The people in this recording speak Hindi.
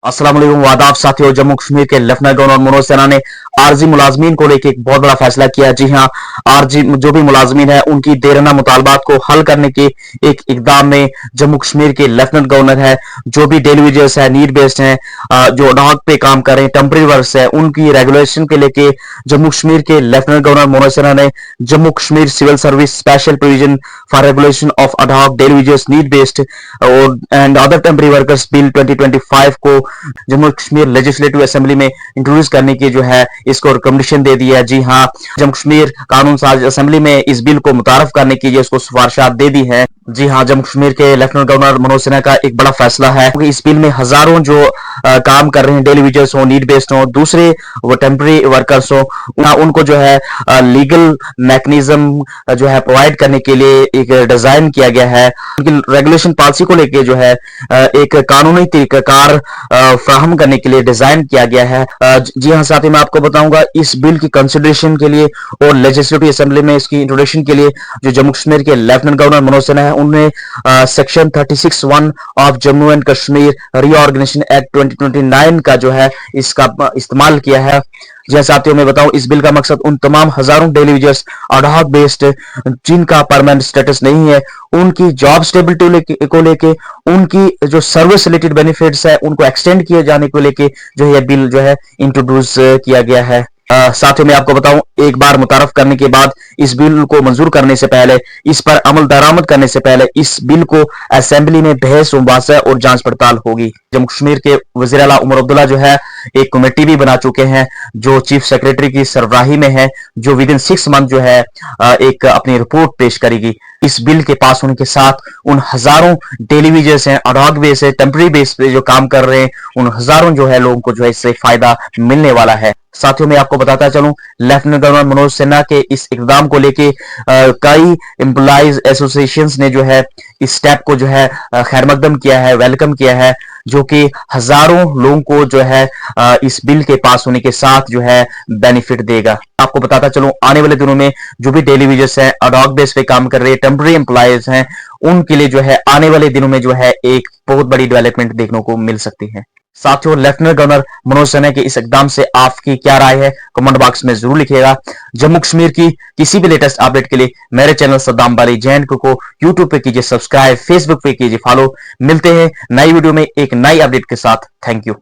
अस्सलाम वालेकुम वादाब साथियों। जम्मू कश्मीर के लेफ्टिनेंट गवर्नर मनोज सिन्हा ने आरजी मुलाजमीन को लेकर एक बहुत बड़ा फैसला किया। जी हां, आरजी जो भी मुलाजमीन है उनकी देराना मुतालबात को हल करने के एक इकदाम में जम्मू कश्मीर के लेफ्टिनेंट गवर्नर है, जो भी डेली वेजेस है, नीड बेस्ड है, जो डॉक पे काम कर रहे हैं, टेम्पररी वर्क्स है, उनकी रेगुलेशन के लेके जम्मू कश्मीर के लेफ्टिनेंट गवर्नर मनोज सिन्हा ने Jammu Kashmir civil service special provision for regulation of ad hoc daily wages need based और and other temporary workers bill 2025 को जम्मू कश्मीर लेजिस्लेटिव असेंबली में इंट्रोड्यूस करने की जो है इसको रिकमेंडेशन दे दी है। जी हां, जम्मू कश्मीर कानून साज असेंबली में इस बिल को मुतारफ करने की जो इसको सिफारिशात दे दी है। जी हां, जम्मू कश्मीर के लेफ्टिनेंट गवर्नर मनोज सिन्हा का एक बड़ा फैसला है क्योंकि इस बिल में हजारों जो काम कर रहे हैं, डेली वेजेस हो, नीड बेस्ड हो, दूसरे वो टेम्पररी वर्कर्स हो, उनको जो है लीगल मैकेनिज्म जो है प्रोवाइड करने के लिए एक डिजाइन किया गया है। उनकी रेगुलेशन पॉलिसी को लेके जो है एक कानूनी तरीकाकार फ्राहम करने के लिए डिजाइन किया गया है। जी हाँ साथी, मैं आपको बताऊंगा इस बिल की कंसिडरेशन के लिए और लेजिस्लेटिव असेंबली में इसकी इंट्रोडक्शन के लिए जो जम्मू कश्मीर के लेफ्टिनेंट गवर्नर मनोज सिन्हा है उन्होंने section 36(1) of Jammu and Kashmir reorganisation act 2029 का जो है इसका इस्तेमाल किया है। जैसे साथियों मैं बताऊं, इस बिल का मकसद उन तमाम हजारों डेली वेजर्स अडॉक बेस्ड जिनका परमानेंट स्टेटस नहीं है, उनकी जॉब स्टेबिलिटी को लेके, उनकी जो सर्विस रिलेटेड बेनिफिट्स है उनको एक्सटेंड किए जाने को लेके जो है बिल जो है इंट्रोड्यूस किया गया है। साथियों मैं आपको बताऊं, एक बार मुतारफ करने के बाद इस बिल को मंजूर करने से पहले, इस पर अमल दरामद करने से पहले इस बिल को असेंबली में बहस मुबासा और जांच पड़ताल होगी। जम्मू कश्मीर के वजीर आला उमर अब्दुल्ला जो है एक कमेटी भी बना चुके हैं जो चीफ सेक्रेटरी की सरबराही में है, जो विद इन 6 मंथ जो है एक अपनी रिपोर्ट पेश करेगी। इस बिल के पास होने के साथ उन हजारों डेली वेजेस हैं, अडॉक बेस है, टेम्पररी बेस पे जो काम कर रहे हैं, उन हजारों जो है लोगों को जो है इससे फायदा मिलने वाला है। साथियों मैं आपको बताता चलूं, लेफ्टिनेंट गवर्नर मनोज सिन्हा के इस इकदाम को लेके कई एम्प्लॉइज एसोसिएशंस ने जो है इस स्टेप को जो है खैर मकदम किया है, वेलकम किया है, जो कि हजारों लोगों को जो है इस बिल के पास होने के साथ जो है बेनिफिट देगा। आपको बताता चलूं, आने वाले दिनों में जो भी डेली वेजेस हैं, अडॉक बेस पे काम कर रहे हैं, टेम्पररी एम्प्लॉयज हैं, उनके लिए जो है आने वाले दिनों में जो है एक बहुत बड़ी डेवलपमेंट देखने को मिल सकती है। साथियों, लेफ्टिनेंट गवर्नर मनोज सिन्हा के इस इकदाम से आपकी क्या राय है, कमेंट बॉक्स में जरूर लिखिएगा। जम्मू कश्मीर की किसी भी लेटेस्ट अपडेट के लिए मेरे चैनल सद्दाम बारी जैन को यूट्यूब पे कीजिए सब्सक्राइब, फेसबुक पे कीजिए फॉलो। मिलते हैं नई वीडियो में एक नई अपडेट के साथ। Thank you.